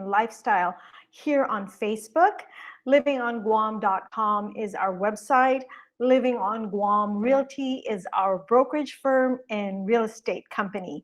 lifestyle here on Facebook. livingonguam.com is our website. Living on Guam Realty is our brokerage firm and real estate company.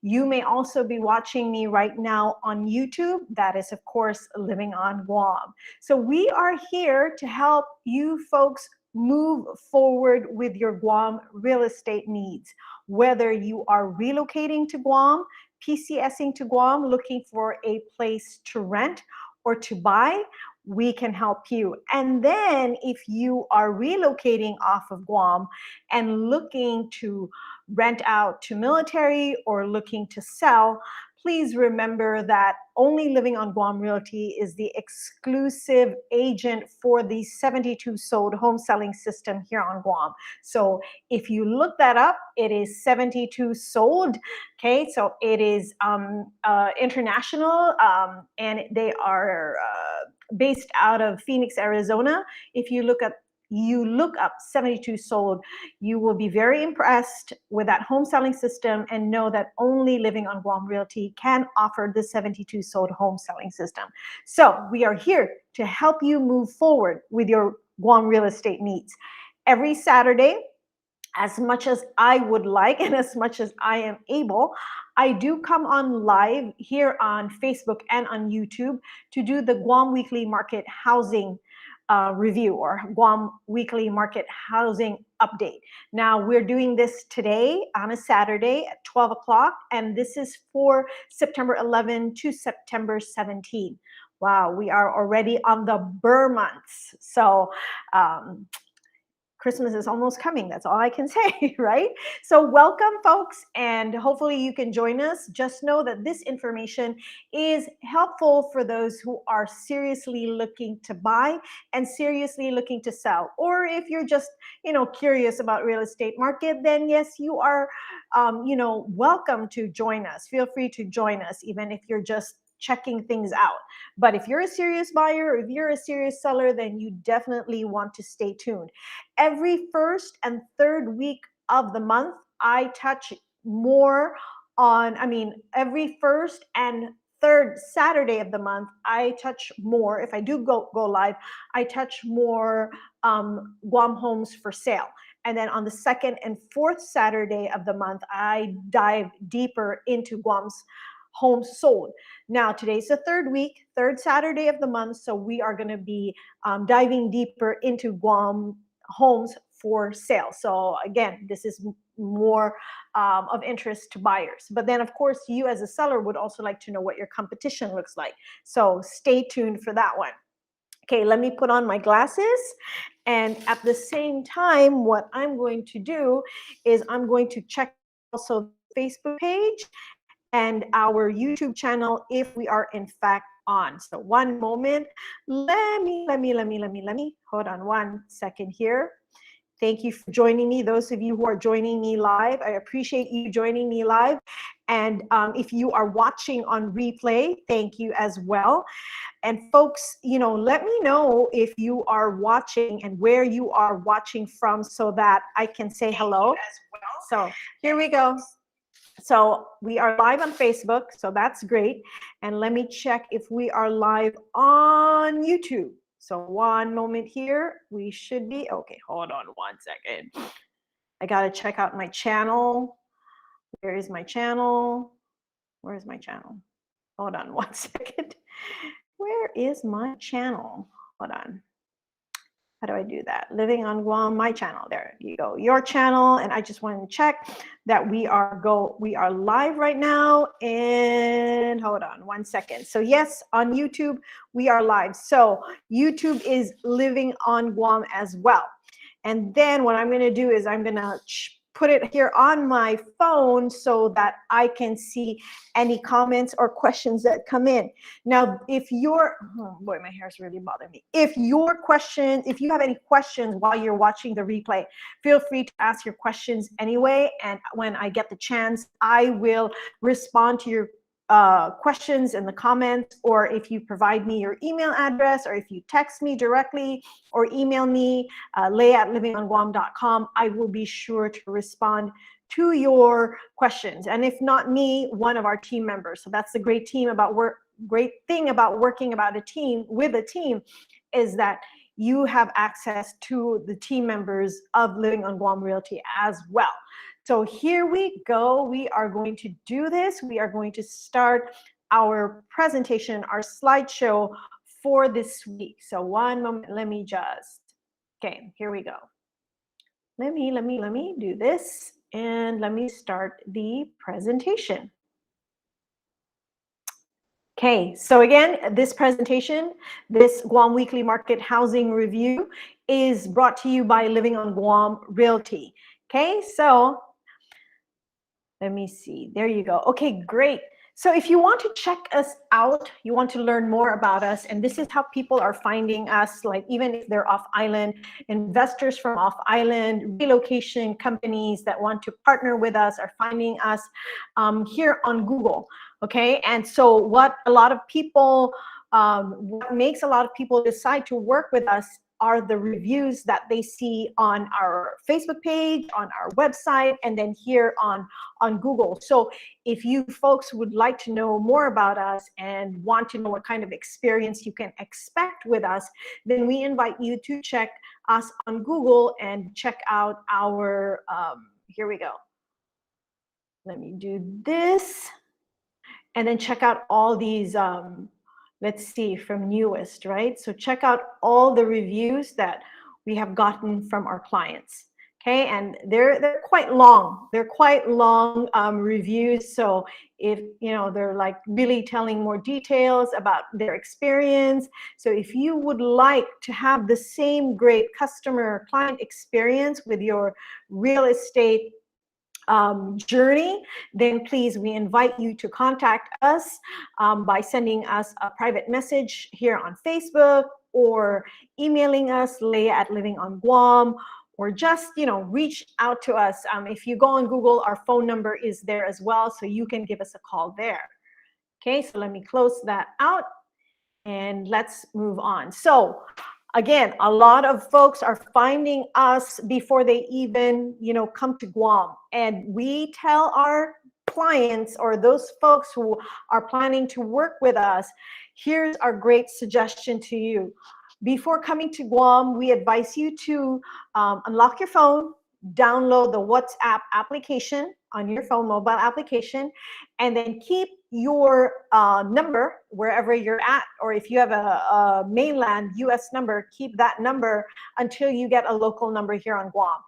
You may also be watching me right now on YouTube. That is, of course, Living on Guam. So we are here to help you folks move forward with your Guam real estate needs. Whether you are relocating to Guam, PCSing to Guam, looking for a place to rent or to buy, we can help you. And then if you are relocating off of Guam and looking to rent out to military or looking to sell, please remember that only Living on Guam Realty is the exclusive agent for the 72 sold home selling system here on Guam. So if you look that up, it is 72 sold. Okay, so it is international, and they are based out of Phoenix, Arizona. If you look up 72 sold, you will be very impressed with that home selling system and know that only Living on Guam Realty can offer the 72 sold home selling system. So we are here to help you move forward with your Guam real estate needs. Every Saturday, as much as I would like and as much as I am able, I do come on live here on Facebook and on YouTube to do the Guam Weekly Market Housing review, or Guam Weekly Market Housing Update. Now we're doing this today on a Saturday at 12 o'clock, and this is for September 11 to September 17. Wow, we are already on the Burr months. So Christmas is almost coming. That's all I can say, right? So welcome, folks, and hopefully you can join us. Just know that this information is helpful for those who are seriously looking to buy and seriously looking to sell. Or if you're just, curious about real estate market, then yes, you are, welcome to join us. Feel free to join us, even if you're just checking things out. But if you're a serious buyer, or if you're a serious seller, then you definitely want to stay tuned. Every first and third week of the month, I touch more on, every first and third Saturday of the month, I touch more. If I do go live, I touch more Guam homes for sale. And then on the second and fourth Saturday of the month, I dive deeper into Guam's homes sold. Now, today's the third Saturday of the month, so we are going to be diving deeper into Guam homes for sale. So again, this is more of interest to buyers. But then, of course, you as a seller would also like to know what your competition looks like. So stay tuned for that one. Okay, let me put on my glasses. And at the same time, what I'm going to do is I'm going to check also the Facebook page and our YouTube channel if we are in fact on. So one moment, let me, hold on one second here. Thank you for joining me. Those of you who are joining me live, I appreciate you joining me live. And if you are watching on replay, thank you as well. And folks, let me know if you are watching and where you are watching from so that I can say hello. So here we go. So we are live on Facebook, so that's great. And let me check if we are live on YouTube. So one moment here, we should be, okay, hold on one second. I gotta check out my channel. Where is my channel? Where is my channel? Hold on one second. Where is my channel? Hold on. How do I do that? Living on Guam, my channel. There you go, your channel. And I just wanted to check that we are live right now. And hold on one second. So yes, on YouTube, we are live. So YouTube is Living on Guam as well. And then what I'm gonna do is I'm gonna put it here on my phone so that I can see any comments or questions that come in. Now, if you're, oh boy, my hair's really bothering me. If you have any questions while you're watching the replay, feel free to ask your questions anyway. And when I get the chance, I will respond to your questions in the comments, or if you provide me your email address, or if you text me directly or email me, lay@livingonguam.com, I will be sure to respond to your questions. And if not me, one of our team members. So that's the great team about great thing about working with a team is that you have access to the team members of Living on Guam Realty as well. So here we go. We are going to do this. We are going to start our presentation, our slideshow for this week. So one moment, let me just, okay, here we go. Let me do this, and let me start the presentation. Okay, so again, this presentation, this Guam Weekly Market Housing Review is brought to you by Living on Guam Realty. Okay, so let me see, there you go. Okay, great. So if you want to check us out, you want to learn more about us, and this is how people are finding us, like even if they're off island, investors from off island, relocation companies that want to partner with us are finding us here on Google, okay? And so what makes a lot of people decide to work with us are the reviews that they see on our Facebook page, on our website, and then here on Google. So if you folks would like to know more about us and want to know what kind of experience you can expect with us, then we invite you to check us on Google and check out our, here we go. Let me do this. And then check out all these, let's see, from newest, right? So check out all the reviews that we have gotten from our clients. Okay, and they're quite long. They're quite long reviews. So if you know, they're like really telling more details about their experience. So if you would like to have the same great client experience with your real estate journey, then please, we invite you to contact us by sending us a private message here on Facebook, or emailing us, Leah@Living on Guam, or just, you know, reach out to us. If you go on Google, our phone number is there as well, so you can give us a call there. Okay, so let me close that out and let's move on. So again, a lot of folks are finding us before they even, you know, come to Guam. And we tell our clients, or those folks who are planning to work with us, here's our great suggestion to you. Before coming to Guam, we advise you to unlock your phone, download the WhatsApp application on your phone, mobile application, and then keep your number wherever you're at, or if you have a mainland US number, keep that number until you get a local number here on Guam.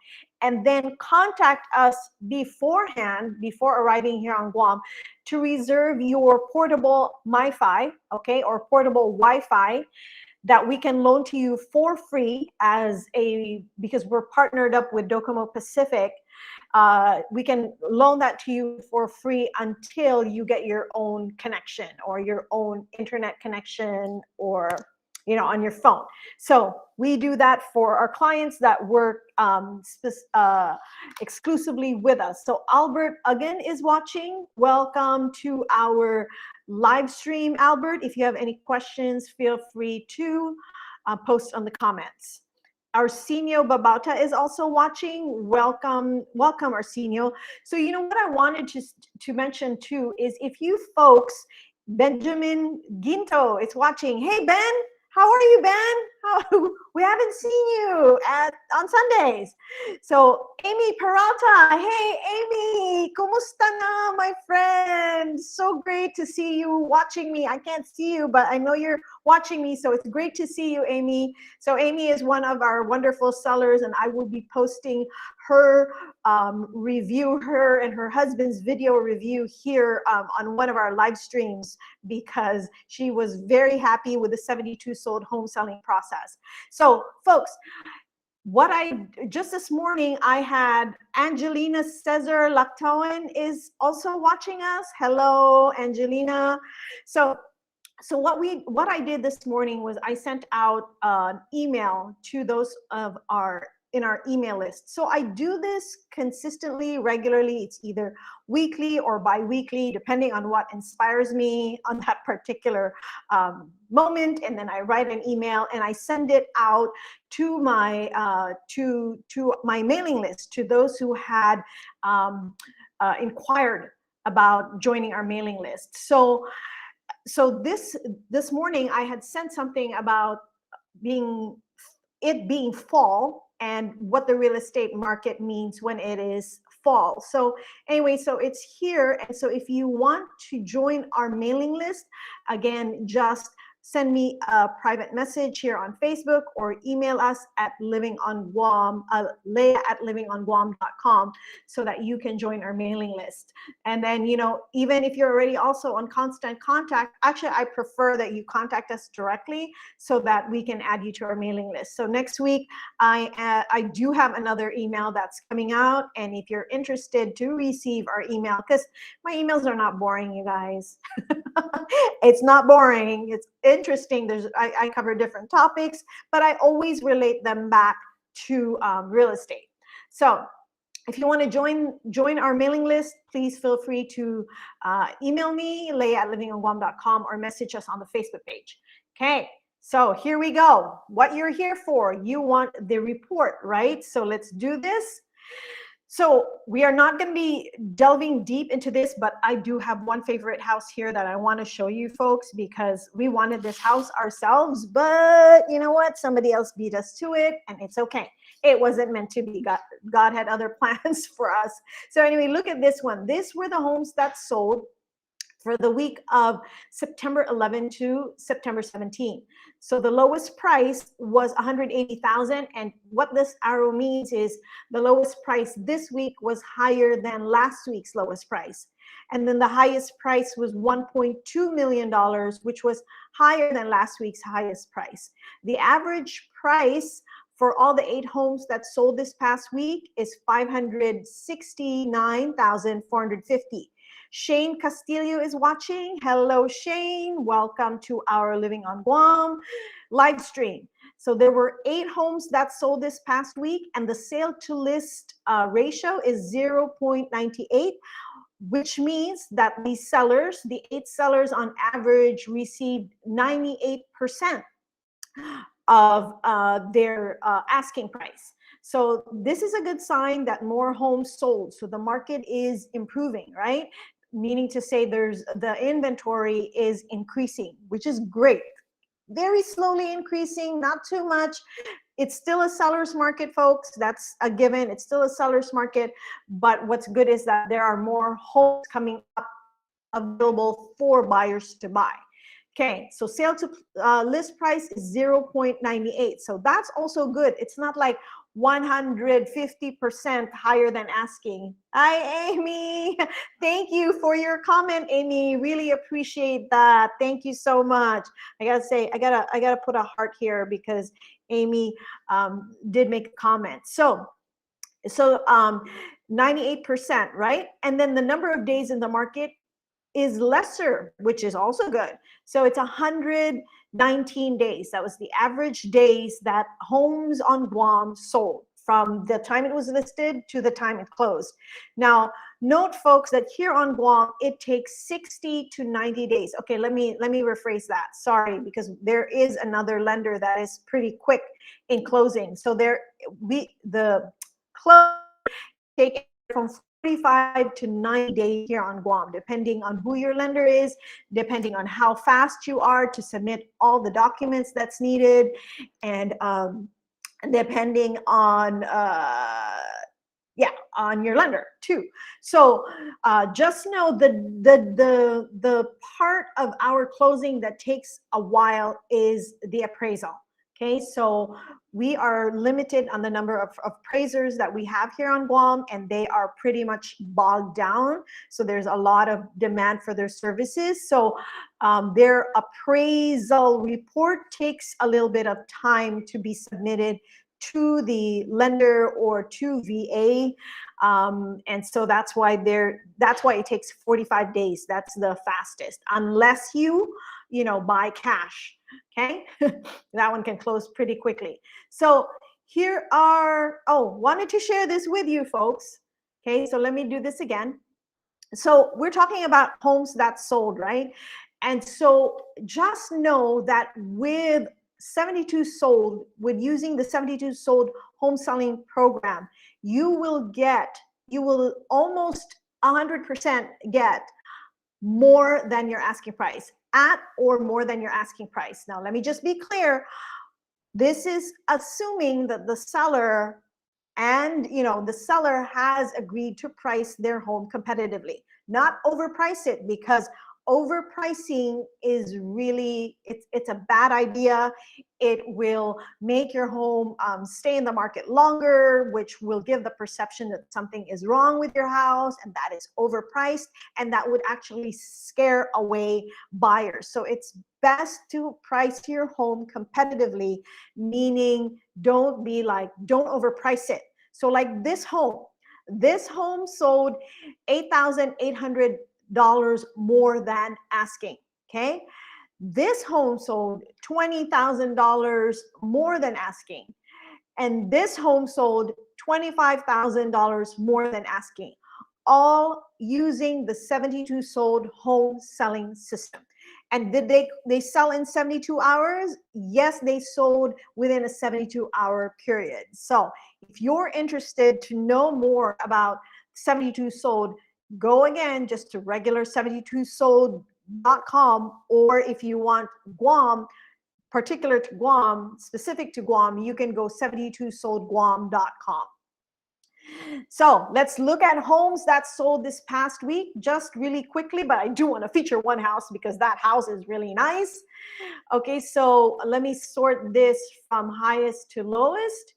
And then contact us beforehand, before arriving here on Guam, to reserve your portable MiFi, okay, or portable Wi-Fi that we can loan to you for free because we're partnered up with Docomo Pacific. We can loan that to you for free until you get your own connection, or your own internet connection, or, you know, on your phone. So we do that for our clients that work exclusively with us. So Albert again is watching. Welcome to our live stream, Albert. If you have any questions, feel free to post on the comments. Arsenio Babauta is also watching. Welcome, welcome, Arsenio. So you know what I wanted to mention too is, if you folks, Benjamin Ginto is watching. Hey Ben, how are you, Ben? We haven't seen you on Sundays. So Amy Peralta, hey Amy, kumusta na, my friend? So great to see you watching me. I can't see you, but I know you're watching me, so it's great to see you, Amy. So Amy is one of our wonderful sellers, and I will be posting her review, her and her husband's video review here on one of our live streams, because she was very happy with the 72 sold home selling process. So folks, just this morning, I had Angelina Cesar Lactoen is also watching us. Hello, Angelina. So what I did this morning was I sent out an email to those in our email list. So I do this consistently, regularly. It's either weekly or bi-weekly, depending on what inspires me on that particular moment. And then I write an email and I send it out to my my mailing list, to those who had inquired about joining our mailing list. So so this morning I had sent something about it being fall and what the real estate market means when it is fall. So anyway, so it's here. And so if you want to join our mailing list, again, just send me a private message here on Facebook or email us at Leah@livingonguam.com so that you can join our mailing list. And then, even if you're already also on constant contact, actually, I prefer that you contact us directly so that we can add you to our mailing list. So next week, I do have another email that's coming out. And if you're interested to receive our email, because my emails are not boring, you guys. It's not boring. It's interesting. I cover different topics, but I always relate them back to real estate. So if you want to join our mailing list, please feel free to email me, Leah@livingonguam.com, or message us on the Facebook page. Okay, so here we go. What you're here for, you want the report, right? So let's do this. So we are not going to be delving deep into this, but I do have one favorite house here that I want to show you folks, because we wanted this house ourselves, but you know what? Somebody else beat us to it, and it's okay. It wasn't meant to be. God had other plans for us. So anyway, look at this one. These were the homes that sold for the week of September 11 to September 17. So the lowest price was 180,000. And what this arrow means is the lowest price this week was higher than last week's lowest price. And then the highest price was $1.2 million, which was higher than last week's highest price. The average price for all the 8 homes that sold this past week is $569,450. Shane Castillo is watching. Hello, Shane. Welcome to our Living on Guam live stream. So there were 8 homes that sold this past week, and the sale to list ratio is 0.98, which means that the 8 sellers on average received 98% of their asking price. So this is a good sign that more homes sold. So the market is improving, right? Meaning to say the inventory is increasing, which is great. Very slowly increasing, not too much. It's still a seller's market, folks. That's a given. It's still a seller's market. But what's good is that there are more homes coming up available for buyers to buy. Okay, so sale to list price is 0.98. So that's also good. It's not like 150% higher than asking. Hi, Amy. Thank you for your comment, Amy. Really appreciate that. Thank you so much. I gotta say, I gotta put a heart here because Amy did make a comment. So 98%, right? And then the number of days in the market is lesser, which is also good. So it's 119 days. That was the average days that homes on Guam sold from the time it was listed to the time it closed. Now, note, folks, that here on Guam, it takes 60 to 90 days. Okay, let me rephrase that. Sorry, because there is another lender that is pretty quick in closing. So the close take from 45 to 90 days here on Guam, depending on who your lender is, depending on how fast you are to submit all the documents that's needed, and depending on on your lender too. So just know the part of our closing that takes a while is the appraisal. Okay, so we are limited on the number of appraisers that we have here on Guam, and they are pretty much bogged down. So there's a lot of demand for their services. So their appraisal report takes a little bit of time to be submitted to the lender or to VA. And so that's why it takes 45 days. That's the fastest, unless you buy cash. Okay, that one can close pretty quickly. So here are, wanted to share this with you folks. Okay, so let me do this again. So we're talking about homes that sold, right? And so just know that with 72 sold, with using the 72 sold home selling program, you will almost 100% get more than your asking price. at or more than your asking price. Now, let me just be clear. This is assuming that the seller the seller has agreed to price their home competitively, not overprice it, because overpricing is really, it's a bad idea. It will make your home stay in the market longer, which will give the perception that something is wrong with your house and that is overpriced, and that would actually scare away buyers. So it's best to price your home competitively, meaning don't overprice it. So like this home sold $8,800 more than asking. Okay. This home sold $20,000 more than asking. And this home sold $25,000 more than asking, all using the 72 sold home selling system. And did they sell in 72 hours? Yes, they sold within a 72-hour period. So if you're interested to know more about 72 sold, go again just to regular 72sold.com, or if you want Guam, particular to Guam, specific to Guam, you can go 72soldguam.com. So let's look at homes that sold this past week just really quickly, but I do want to feature one house because that house is really nice. Okay, so let me sort this from highest to lowest.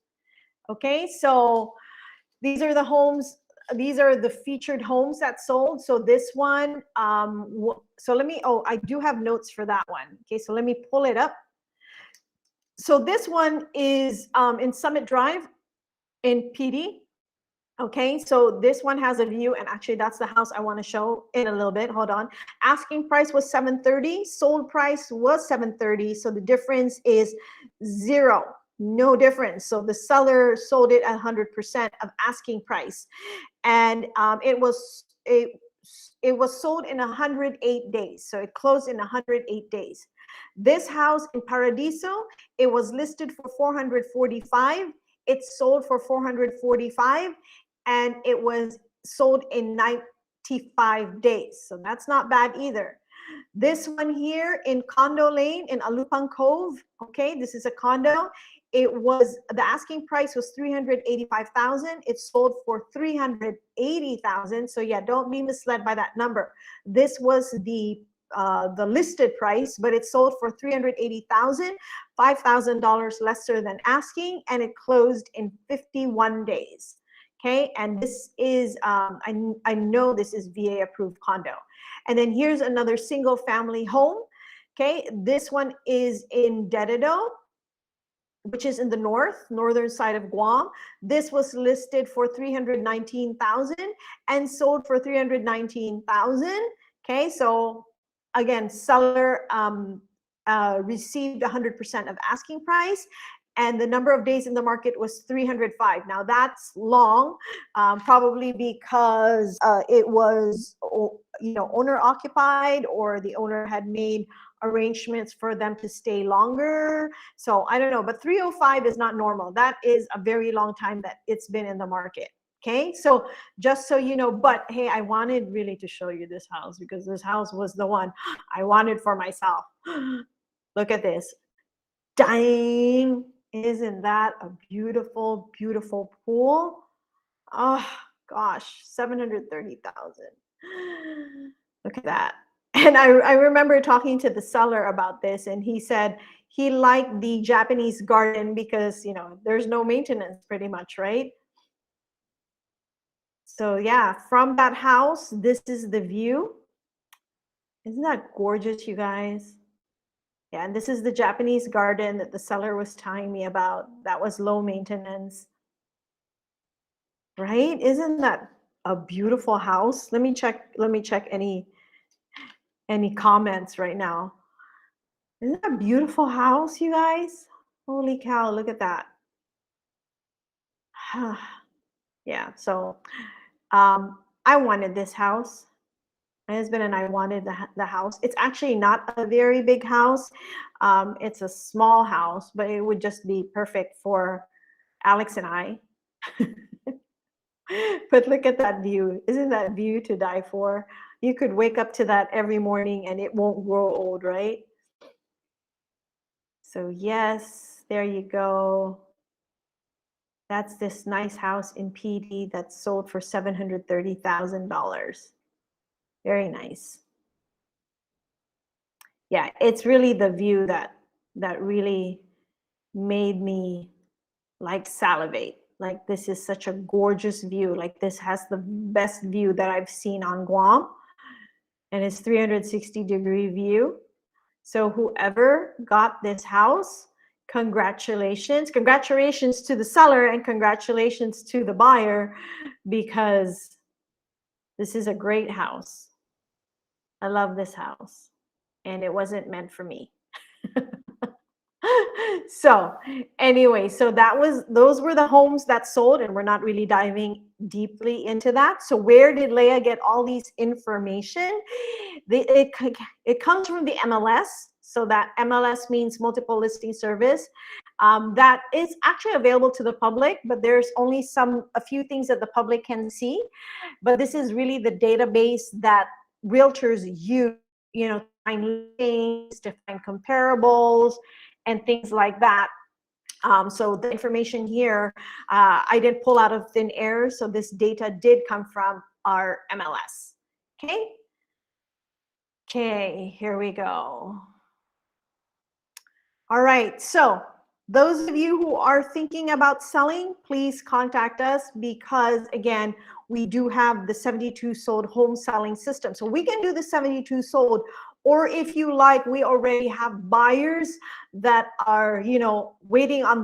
Okay, so these are the homes, these are the featured homes that sold. So this one, so let me, I do have notes for that one. Okay, so let me pull it up. So this one is in Summit Drive in PD. Okay, so this one has a view, and actually that's the house I want to show in a little bit. Hold on. Asking price was $730, sold price was $730, so the difference is zero, no difference. So the seller sold it at 100% of asking price, and it was sold in 108 days. So it closed in 108 days. This house in Paradiso, it was listed for $445. It sold for $445, and it was sold in 95 days. So that's not bad either. This one here in Condo Lane in Alupang Cove, okay, this is a condo. The asking price was $385,000. It sold for $380,000. So yeah, don't be misled by that number. This was the listed price, but it sold for $380,000, $5,000 lesser than asking, and it closed in 51 days. Okay, and this is I know this is VA approved condo. And then here's another single family home. Okay, this one is in Dededo, which is in the northern side of Guam. This was listed for $319,000 and sold for $319,000. Okay, so again, seller received 100% of asking price, and the number of days in the market was 305. Now that's long, probably because it was owner occupied, or the owner had made arrangements for them to stay longer. So I don't know, but 305 is not normal. That is a very long time that it's been in the market. Okay, so just so you know, but hey, I wanted really to show you this house because this house was the one I wanted for myself. Look at this. Dang, isn't that a beautiful, beautiful pool? Oh gosh, 730,000. Look at that. And I remember talking to the seller about this, and he said he liked the Japanese garden because, there's no maintenance pretty much, right? So yeah, from that house, this is the view. Isn't that gorgeous, you guys? Yeah, and this is the Japanese garden that the seller was telling me about. That was low maintenance. Right? Isn't that a beautiful house? Let me check any comments right now. Isn't that a beautiful house, you guys? Holy cow, look at that. Yeah, so I wanted this house. My husband and I wanted the house. It's actually not a very big house. It's a small house, but it would just be perfect for Alex and I. But look at that view. Isn't that view to die for? You could wake up to that every morning and it won't grow old, right? So yes, there you go. That's this nice house in PD that's sold for $730,000. Very nice. Yeah, it's really the view that really made me like salivate. Like, this is such a gorgeous view. Like, this has the best view that I've seen on Guam, and it's 360-degree view. So whoever got this house, congratulations. Congratulations to the seller and congratulations to the buyer, because this is a great house. I love this house, and it wasn't meant for me. So anyway, so those were the homes that sold, and we're not really diving deeply into that. So where did Leah get all these information? It comes from the MLS. So that MLS means multiple listing service. That is actually available to the public, but there's only a few things that the public can see. But this is really the database that realtors use, to find things, to find comparables, and things like that. So the information here, I didn't pull out of thin air. So this data did come from our MLS. Okay, here we go. All right, so those of you who are thinking about selling, please contact us, because again, we do have the 72 sold home selling system. So we can do the 72 sold, or if you like, we already have buyers that are, waiting on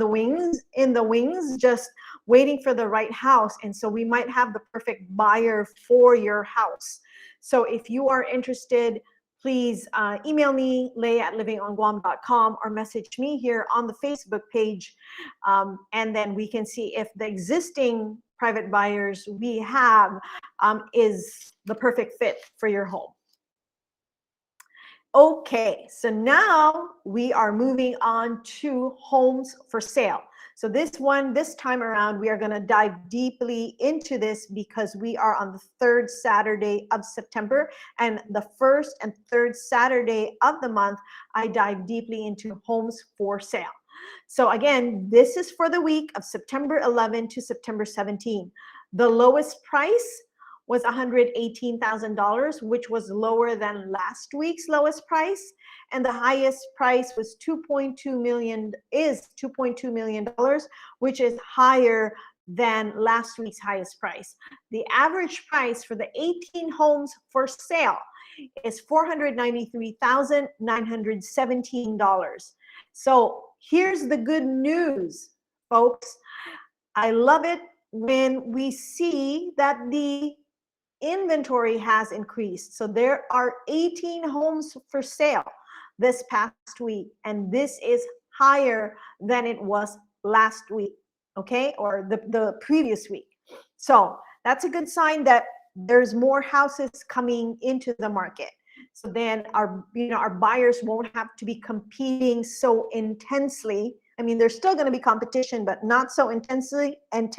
in the wings, just waiting for the right house. And so we might have the perfect buyer for your house. So if you are interested, please email me, leah@livingonguam.com, or message me here on the Facebook page. And then we can see if the existing private buyers we have is the perfect fit for your home. Okay, so now we are moving on to homes for sale. So this time around, we are going to dive deeply into this, because we are on the third Saturday of September, and the first and third Saturday of the month, I dive deeply into homes for sale. So again, this is for the week of September 11 to September 17. The lowest price was $118,000, which was lower than last week's lowest price. And the highest price was $2.2 million, which is higher than last week's highest price. The average price for the 18 homes for sale is $493,917. So here's the good news, folks. I love it when we see that the inventory has increased. So there are 18 homes for sale this past week, and this is higher than it was last week, okay, or the previous week. So that's a good sign that there's more houses coming into the market. So then our buyers won't have to be competing so intensely. I mean, there's still going to be competition, but not so intensely, and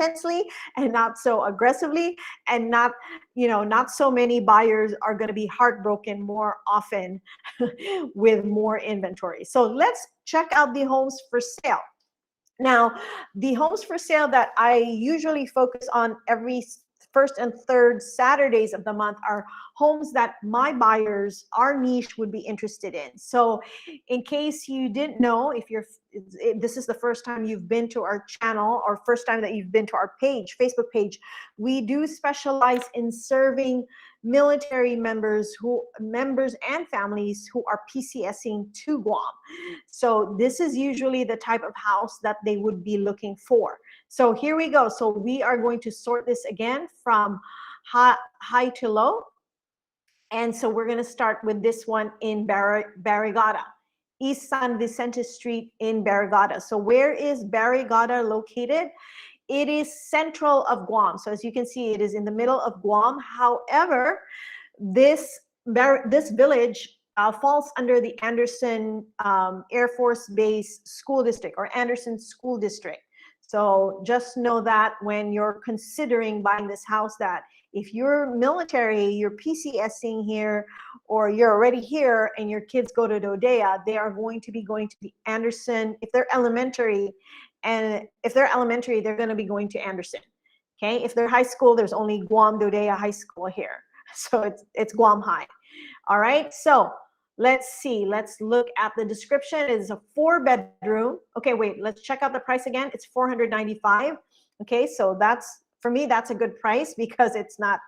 not so aggressively, and not so many buyers are going to be heartbroken more often with more inventory. So let's check out the homes for sale. Now, the homes for sale that I usually focus on every first and third Saturdays of the month are homes that my buyers, our niche, would be interested in. So in case you didn't know, if this is the first time you've been to our channel, or first time that you've been to our Facebook page, we do specialize in serving military members and families who are PCSing to Guam. So this is usually the type of house that they would be looking for. So here we go. So we are going to sort this again from high to low. And so we're going to start with this one in Barrigada, East San Vicente Street in Barrigada. So where is Barrigada located? It is central of Guam. So as you can see, it is in the middle of Guam. However, this village falls under the Anderson Air Force Base School District, or Anderson School District. So just know that when you're considering buying this house, that if you're military, you're PCSing here, or you're already here and your kids go to Dodea, they are going to be going to the Anderson. If they're elementary, they're going to be going to Anderson. Okay, if they're high school, there's only Guam Dodea High School here. So it's Guam High. All right, so let's see. Let's look at the description. It is a 4-bedroom. Okay, wait, let's check out the price again. It's $495. Okay, so that's, for me, that's a good price because it's not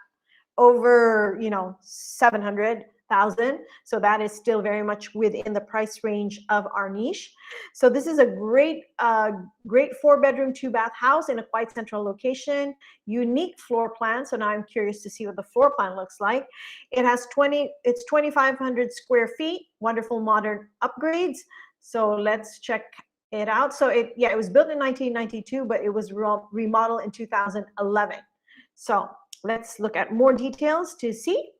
over, 700,000. So that is still very much within the price range of our niche. So this is a great 4-bedroom, 2-bath house in a quite central location, unique floor plan. So now I'm curious to see what the floor plan looks like. It's 2,500 square feet, wonderful modern upgrades. So let's check it out. So it was built in 1992, but it was remodeled in 2011. So let's look at more details to see.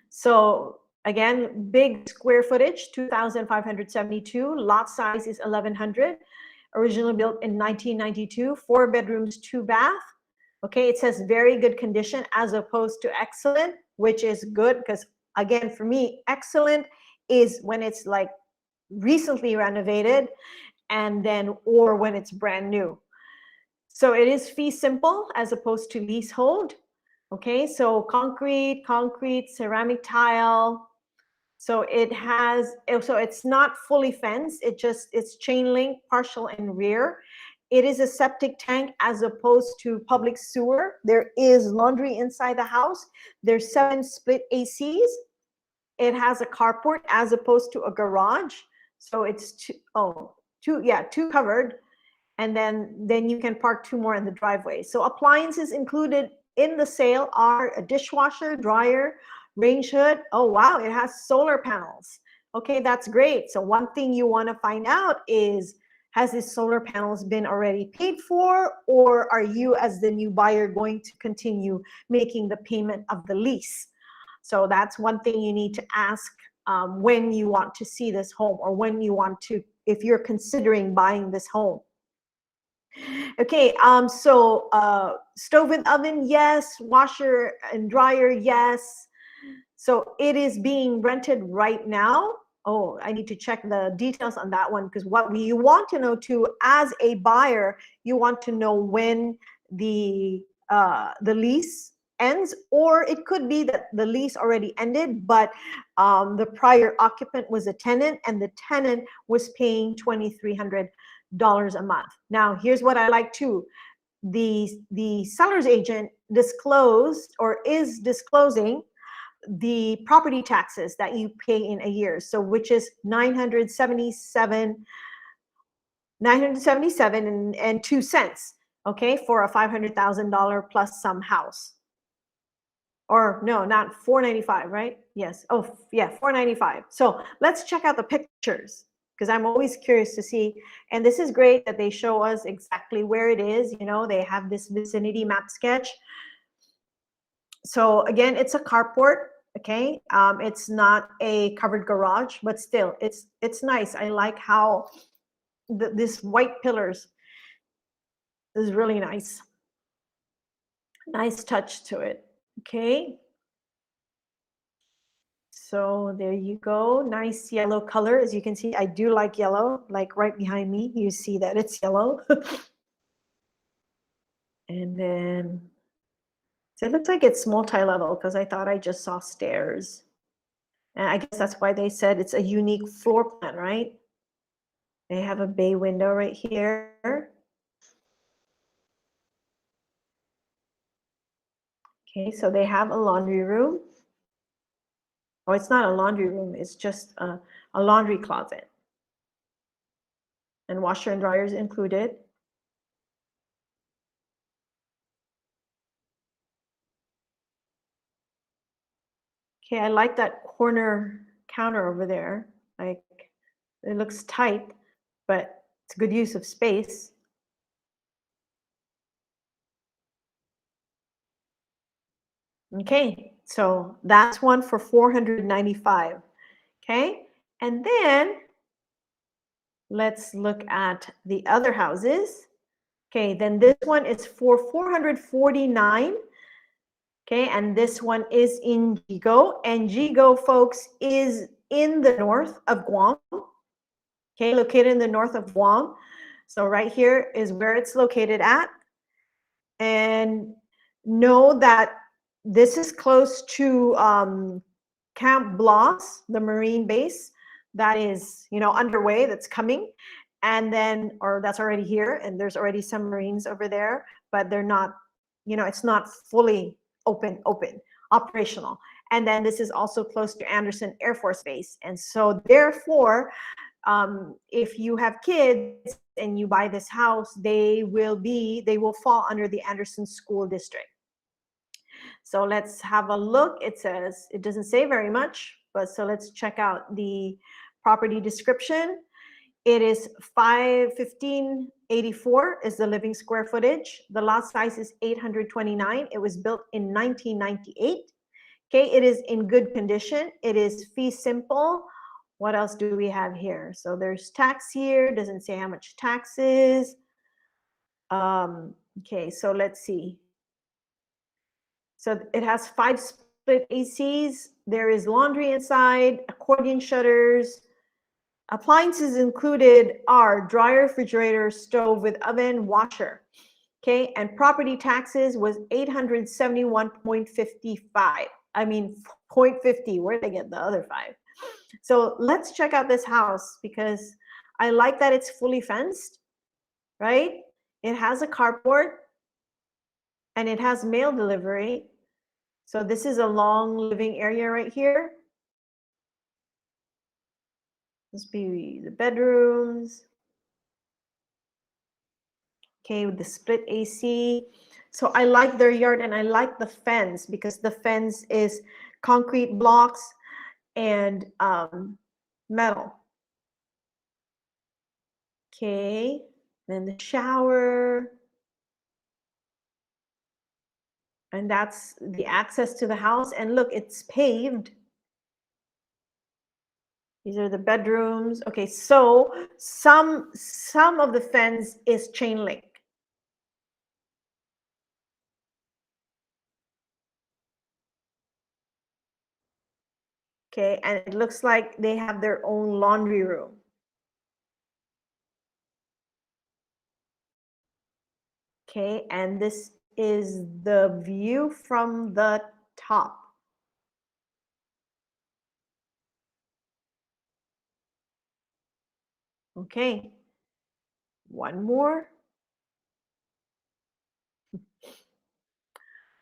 So again, big square footage, 2,572. Lot size is 1,100. Originally built in 1992. 4 bedrooms, 2 bath. Okay, it says very good condition as opposed to excellent, which is good because, again, for me, excellent is when it's like recently renovated and then, or when it's brand new. So it is fee simple as opposed to leasehold. Okay, so concrete, ceramic tile. So it's not fully fenced. It's chain link, partial and rear. It is a septic tank as opposed to public sewer. There is laundry inside the house. There's 7 split ACs. It has a carport as opposed to a garage. So it's two covered. And then you can park 2 more in the driveway. So appliances included in the sale are a dishwasher, dryer, range hood. Oh, wow, it has solar panels. Okay, that's great. So one thing you want to find out is, has these solar panels been already paid for, or are you as the new buyer going to continue making the payment of the lease? So that's one thing you need to ask when you want to see this home, or if you're considering buying this home. Okay, so stove and oven, yes. Washer and dryer, yes. So it is being rented right now. Oh, I need to check the details on that one, because what you want to know too, as a buyer, you want to know when the lease ends, or it could be that the lease already ended, but the prior occupant was a tenant and the tenant was paying $2,300 a month. Now, here's what I like too. The seller's agent disclosed or is disclosing the property taxes that you pay in a year. So which is $977 and 2 cents, okay, for a $500,000 plus some house. Or no, not $495, right? Yes. Oh, yeah, $495. So let's check out the pictures, because I'm always curious to see. And this is great that they show us exactly where it is. They have this vicinity map sketch. So again, it's a carport. Okay, it's not a covered garage, but still, it's nice. I like how this white pillars is really nice. Nice touch to it. Okay. So there you go. Nice yellow color. As you can see, I do like yellow. Like right behind me, you see that it's yellow. And then, so it looks like it's multi-level, because I thought I just saw stairs. And I guess that's why they said it's a unique floor plan, right? They have a bay window right here. Okay, so they have a laundry room. Oh, it's not a laundry room. It's just a laundry closet. And washer and dryer is included. Okay, I like that corner counter over there. Like, it looks tight, but it's a good use of space. Okay, so that's one for $495. Okay, and then let's look at the other houses. Okay, then this one is for $449. Okay, and this one is in Jigo, and Jigo, folks, is in the north of Guam. Okay, located in the north of Guam. So right here is where it's located at. And know that this is close to Camp Bloss, the Marine base that is, underway, that's coming. And then, or that's already here, and there's already some Marines over there, but they're not, it's not fully open, operational. And then this is also close to Anderson Air Force Base. And so therefore, if you have kids and you buy this house, they will fall under the Anderson School District. So let's have a look. It doesn't say very much, but so let's check out the property description. It is 1584 is the living square footage. The lot size is 829. It was built in 1998. Okay, it is in good condition. It is fee simple. What else do we have here? So there's tax here. Doesn't say how much taxes. Okay, so let's see. So it has 5 split ACs. There is laundry inside, accordion shutters. Appliances included are dryer, refrigerator, stove with oven, washer. Okay, and property taxes was 871.55. I mean, 0.50. Where'd they get the other 5? So let's check out this house because I like that it's fully fenced, right? It has a carport and it has mail delivery. So this is a long living area right here. This be the bedrooms. Okay, with the split AC. So I like their yard and I like the fence because the fence is concrete blocks and metal. Okay, then the shower. And that's the access to the house. And look, it's paved. These are the bedrooms. Okay, so some of the fence is chain link. Okay, and it looks like they have their own laundry room. Okay, and this is the view from the top. Okay, one more.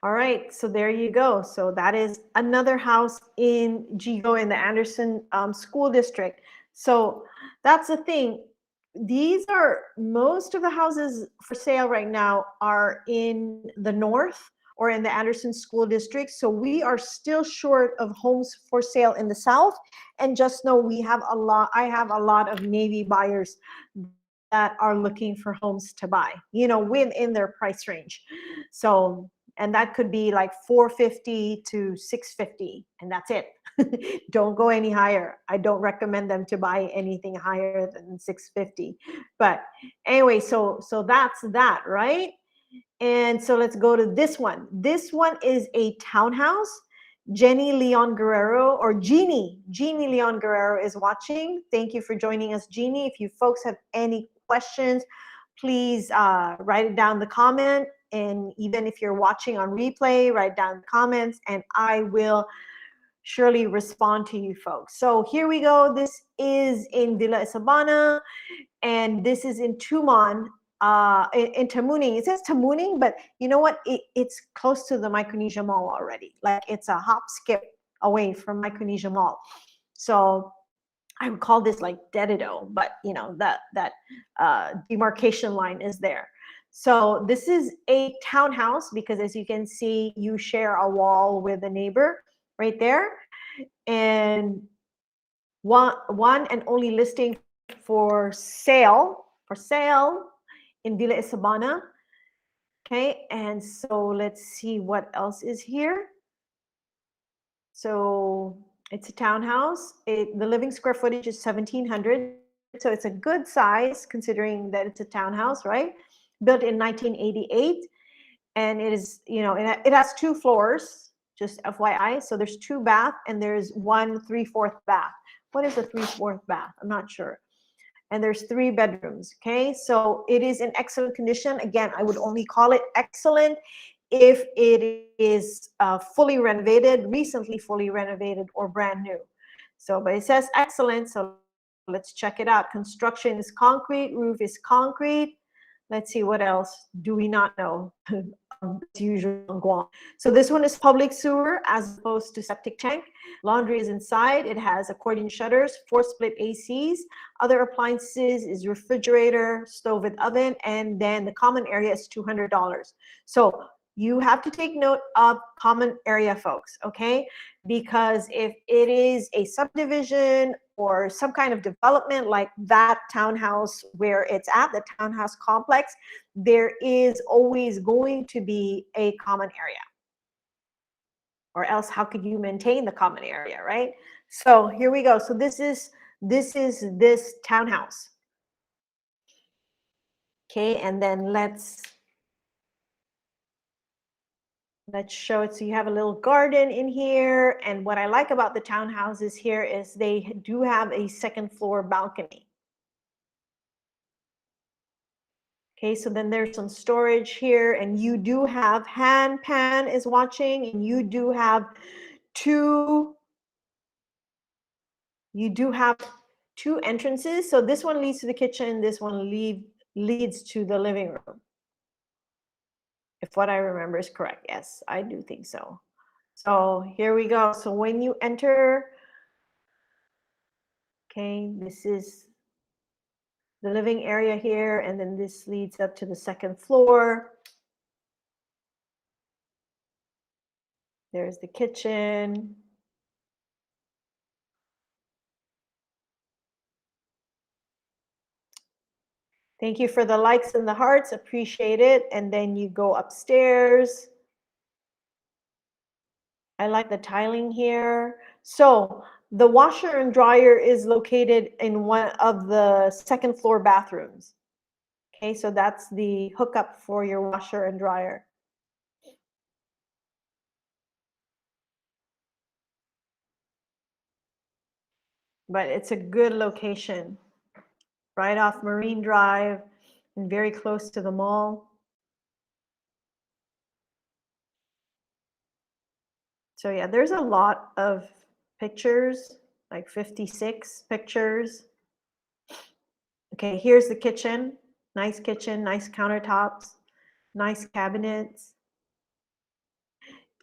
All right, so there you go. So that is another house in Jigo in the Anderson School District. So that's the thing. Most of the houses for sale right now are in the north or in the Anderson School District. So we are still short of homes for sale in the south. And just know I have a lot of Navy buyers that are looking for homes to buy, within their price range. So, and that could be like 450 to 650, and that's it. Don't go any higher. I don't recommend them to buy anything higher than 650. But anyway, so that's that, right? And so let's go to this one. This one is a townhouse. Jenny Leon Guerrero, or Jeannie Leon Guerrero is watching. Thank you for joining us, Jeannie. If you folks have any questions, please write it down in the comment. And even if you're watching on replay, write down the comments and I will surely respond to you folks. So here we go. This is in Villa Isabana and this is in Tumon, in Tamuning. It says Tamuning, but you know what? It's close to the Micronesia Mall already. Like it's a hop skip away from Micronesia Mall. So I would call this like Dedido, but that demarcation line is there. So this is a townhouse because as you can see, you share a wall with a neighbor right there. And one and only listing for sale in Villa Isabana. Okay, and so let's see what else is here. So it's a townhouse. The living square footage is 1,700. So it's a good size considering that it's a townhouse, right? Built in 1988. And it is, you know, it has 2 floors, just FYI. So there's 2 bath and there's 1 3/4 bath. What is a 3/4 bath? I'm not sure. And there's 3 bedrooms. Okay, so it is in excellent condition. Again, I would only call it excellent if it is fully renovated, recently fully renovated, or brand new. So, but it says excellent, so let's check it out. Construction is concrete, roof is concrete. Let's see, what else do we not know? As usual in Guam. So this one is public sewer as opposed to septic tank. Laundry is inside. It has accordion shutters, 4 split ACs. Other appliances is refrigerator, stove with oven, and then the common area is $200. So you have to take note of common area, folks, okay? Because if it is a subdivision or some kind of development like that townhouse where it's at, the townhouse complex, there is always going to be a common area. Or else how could you maintain the common area, right? So here we go. So this is this townhouse. Okay, and then let's show it. So you have a little garden in here. And what I like about the townhouses here is they do have a 2nd floor balcony. Okay, so then there's some storage here, and you do have, Han Pan is watching, and you do have two entrances. So this one leads to the kitchen, this one leads to the living room. If what I remember is correct. Yes, I do think so. So here we go. So when you enter, okay, this is the living area here, and then this leads up to the 2nd floor. There's the kitchen. Thank you for the likes and the hearts, appreciate it. And then you go upstairs. I like the tiling here. So the washer and dryer is located in one of the 2nd floor bathrooms. Okay, so that's the hookup for your washer and dryer. But it's a good location, right off Marine Drive and very close to the mall. So yeah, there's a lot of pictures, like 56 pictures. Okay, here's the kitchen. Nice kitchen, nice countertops, nice cabinets.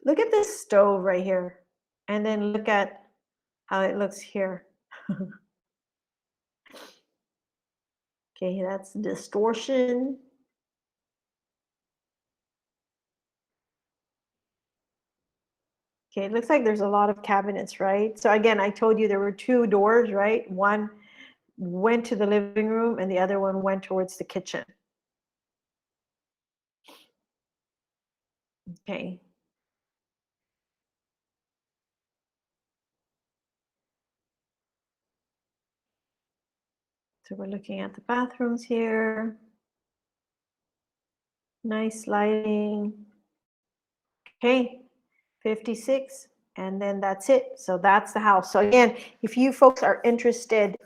Look at this stove right here. And then look at how it looks here. Okay, that's distortion. Okay, it looks like there's a lot of cabinets, right? So again, I told you there were 2 doors, right? One went to the living room and the other one went towards the kitchen. Okay. So we're looking at the bathrooms here. Nice lighting. Okay, 56, and then that's it. So that's the house. So again, if you folks are interested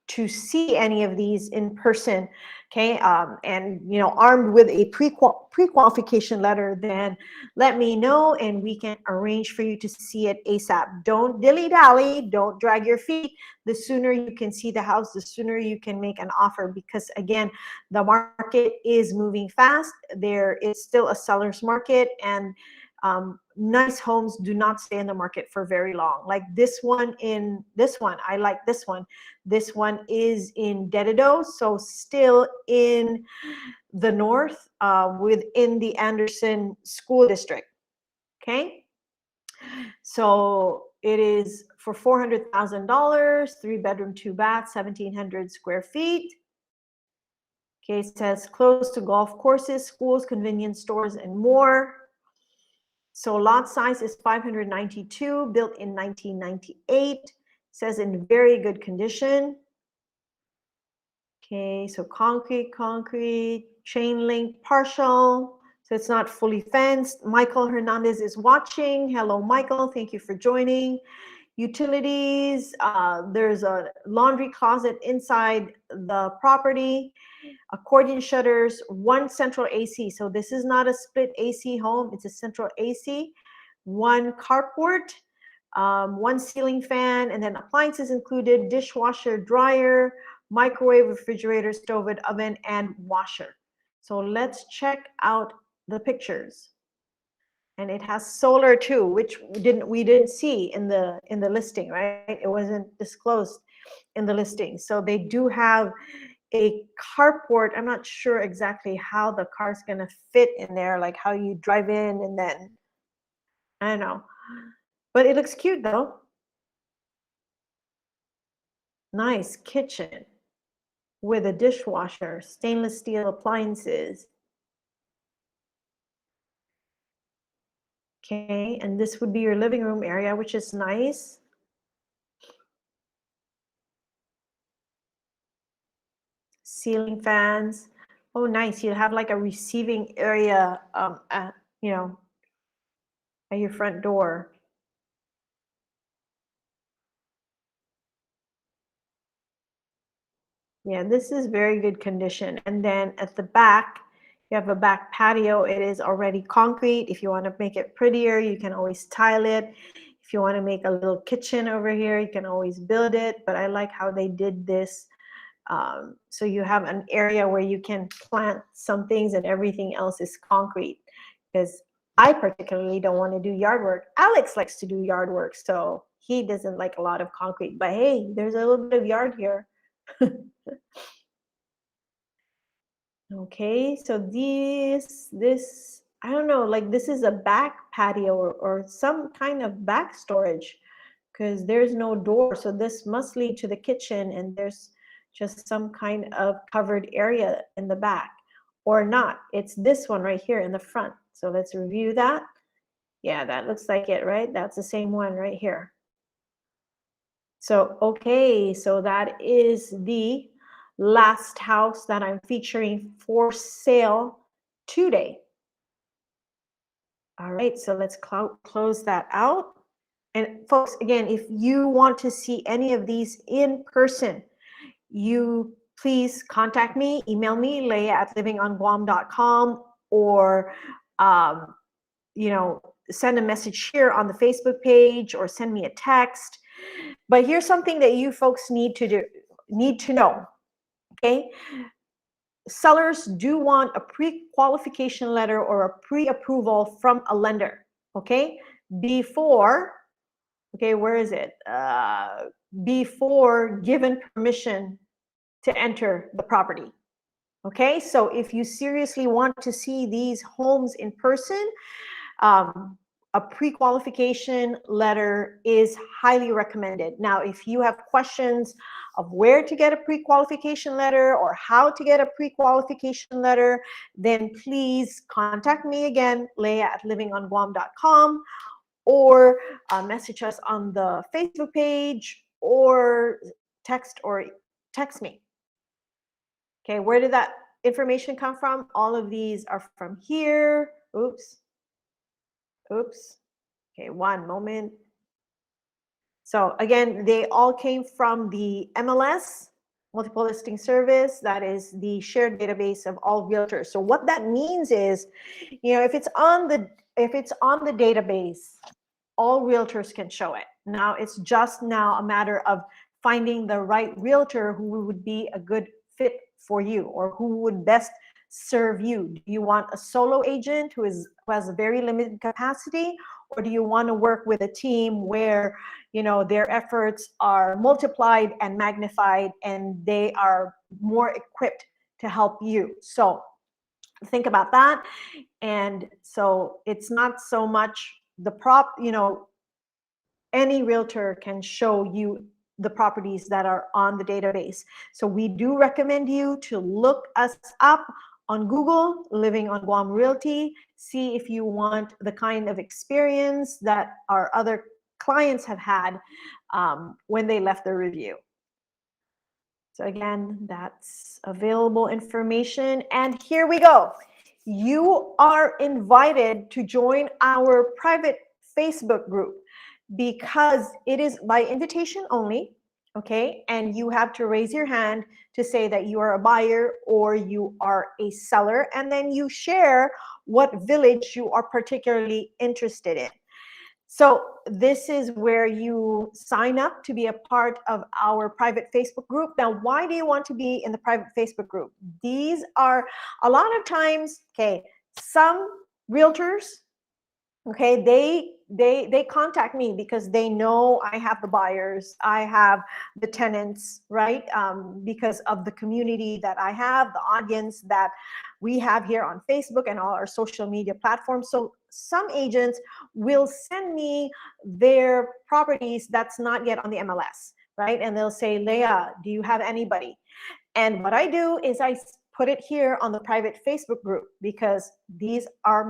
to see any of these in person, okay, and you know, armed with a pre-qualification letter, then let me know and we can arrange for you to see it ASAP. Don't dilly-dally, don't drag your feet. The sooner you can see the house, the sooner you can make an offer, because again, the market is moving fast. There is still a seller's market, and nice homes do not stay in the market for very long. Like this one, I like this one. This one is in Dedido, so still in the north, within the Anderson School District. Okay, so it is for $400,000, 3-bedroom, 2-bath, 1,700 square feet. Okay, it says close to golf courses, schools, convenience stores, and more. So lot size is 592, built in 1998. Says in very good condition. Okay, so concrete, chain link, partial. So it's not fully fenced. Michael Hernandez is watching. Hello, Michael. Thank you for joining. Utilities. There's a laundry closet inside the property. Accordion shutters. One central AC. So this is not a split AC home. It's a central AC. One carport. One ceiling fan, and then appliances included: dishwasher, dryer, microwave, refrigerator, stove, oven, and washer. So let's check out the pictures. And it has solar too, which we didn't see in the listing, right? It wasn't disclosed in the listing. So they do have a carport. I'm not sure exactly how the car's gonna fit in there, like how you drive in and then, I don't know. But it looks cute though. Nice kitchen with a dishwasher, stainless steel appliances. Okay, and this would be your living room area, which is nice. Ceiling fans. Oh, nice. You have like a receiving area at, at your front door. Yeah, this is very good condition. And then at the back, you have a back patio. It is already concrete. If you want to make it prettier, you can always tile it. If you want to make a little kitchen over here, you can always build it. But I like how they did this. So you have an area where you can plant some things and everything else is concrete. Because I particularly don't want to do yard work. Alex likes to do yard work, so he doesn't like a lot of concrete. But hey, there's a little bit of yard here. Okay, so this, I don't know, like this is a back patio or some kind of back storage, because there's no door. So this must lead to the kitchen, and there's just some kind of covered area in the back, or not. It's this one right here in the front. So let's review that. Yeah, that looks like it, right? That's the same one right here. So, okay, so that is the last house that I'm featuring for sale today. All right, so let's close that out. And folks, again, if you want to see any of these in person, you please contact me, email me, leah@livingonguam.com, or send a message here on the Facebook page, or send me a text. But here's something that you folks need to know. Okay, sellers do want a pre-qualification letter or a pre-approval from a lender. Okay, before, okay, where is it? Before given permission to enter the property. Okay, so if you seriously want to see these homes in person, a pre-qualification letter is highly recommended. Now, if you have questions of where to get a pre-qualification letter or how to get a pre-qualification letter, then please contact me again, leah@livingonguam.com, or message us on the Facebook page, or text me. Okay, where did that information come from? All of these are from here. Oops. Okay, one moment. So again, they all came from the MLS, Multiple Listing Service. That is the shared database of all realtors. So what that means is, if it's on the database, all realtors can show it. Now it's just a matter of finding the right realtor who would be a good fit for you, or who would best serve you. Do you want a solo agent who has a very limited capacity, or do you want to work with a team where their efforts are multiplied and magnified, and they are more equipped to help you? So think about that. And so it's not so much the any realtor can show you the properties that are on the database. So we do recommend you to look us up on Google, Living on Guam Realty. See if you want the kind of experience that our other clients have had when they left the review. So again, that's available information. And here we go. you are invited to join our private Facebook group because it is by invitation only, okay? And you have to raise your hand to say that you are a buyer or you are a seller, and then you share what village you are particularly interested in. So this is where you sign up to be a part of our private Facebook group. Now, why do you want to be in the private Facebook group? These are a lot of times, okay, some realtors, okay, they contact me because they know I have the buyers, I have the tenants, right? Because of the community that I have, the audience that we have here on Facebook and all our social media platforms. So some agents will send me their properties that's not yet on the MLS, right? And they'll say, Leah, do you have anybody? And what I do is I put it here on the private Facebook group because these are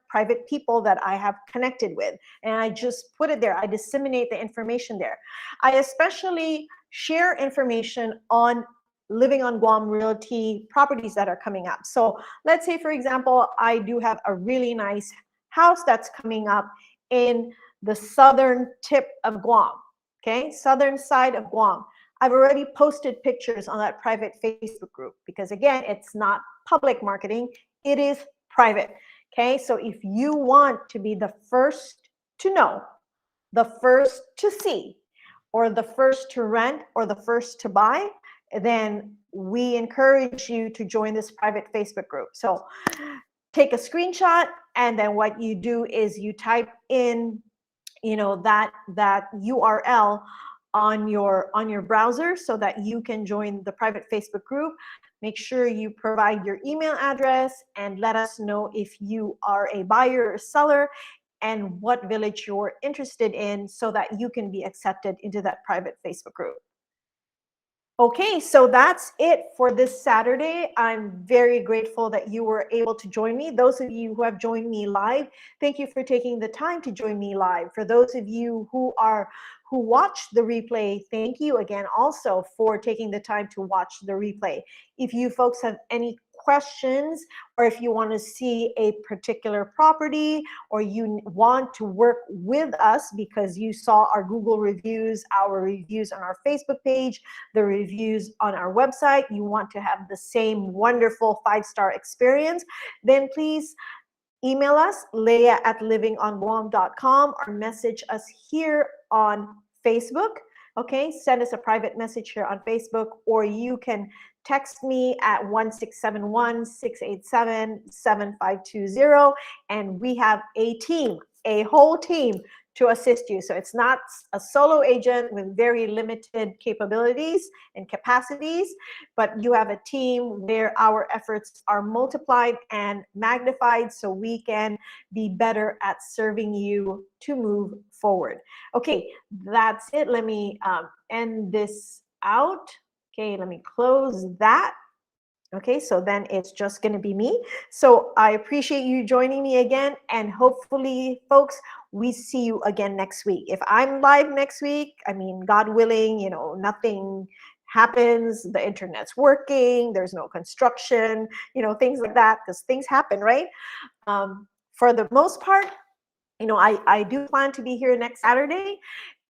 private people that I have connected with. And I just put it there. I disseminate the information there. I especially share information on Living on Guam Realty properties that are coming up. So let's say, for example, I do have a really nice house that's coming up in the southern tip of Guam, okay? Southern side of Guam. I've already posted pictures on that private Facebook group because, again, it's not public marketing, it is private, okay? So if you want to be the first to know, the first to see, or the first to rent, or the first to buy, then we encourage you to join this private Facebook group. So take a screenshot, and then what you do is you type in, you know, that URL on your browser so that you can join the private Facebook group. Make sure you provide your email address and let us know if you are a buyer or seller and what village you're interested in so that you can be accepted into that private Facebook group. Okay, so that's it for this Saturday. I'm very grateful that you were able to join me. Those of you who have joined me live, thank you for taking the time to join me live. For those of you who watch the replay, thank you again also for taking the time to watch the replay. If you folks have any questions, or if you want to see a particular property, or you want to work with us because you saw our Google reviews, our reviews on our Facebook page, the reviews on our website, you want to have the same wonderful 5-star experience, then please email us, leah@livingonguam.com, or message us here on Facebook. Okay, send us a private message here on Facebook, or you can text me at 1-671-687-7520, and we have a team, a whole team to assist you. So it's not a solo agent with very limited capabilities and capacities, but you have a team where our efforts are multiplied and magnified so we can be better at serving you to move forward. Okay, that's it. Let me end this out. Okay, let me close that. Okay, so then it's just going to be me. So I appreciate you joining me again, and hopefully, folks, we see you again next week. If I'm live next week, I mean, God willing, you know, nothing happens, the internet's working, there's no construction, you know, things like that, because things happen, right? For the most part, you know, I do plan to be here next Saturday,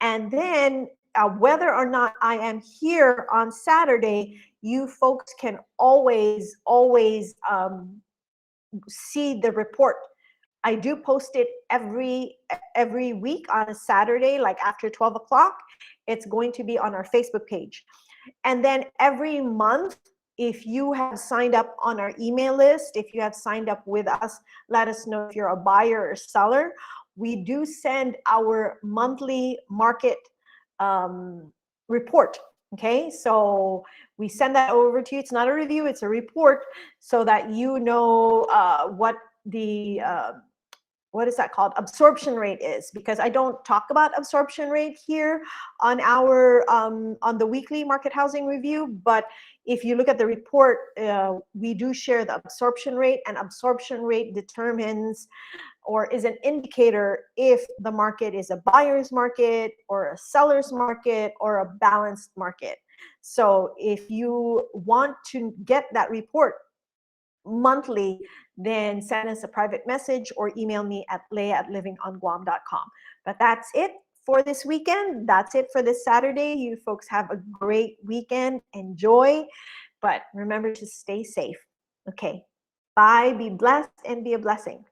and then whether or not I am here on Saturday, you folks can always see the report. I do post it every week on a Saturday, like after 12 o'clock. It's going to be on our Facebook page. And then every month, if you have signed up on our email list, if you have signed up with us, let us know if you're a buyer or seller. We do send our monthly market report. Okay, so we send that over to you. It's not a review, it's a report, so that you know what the what is that called, absorption rate is, because I don't talk about absorption rate here on our on the weekly market housing review. But if you look at the report, we do share the absorption rate, and absorption rate determines or is an indicator if the market is a buyer's market or a seller's market or a balanced market. So if you want to get that report, monthly, then send us a private message or email me at leah@livingonguam.com. But that's it for this weekend. That's it for this Saturday. You folks have a great weekend. Enjoy. But remember to stay safe. Okay. Bye. Be blessed and be a blessing.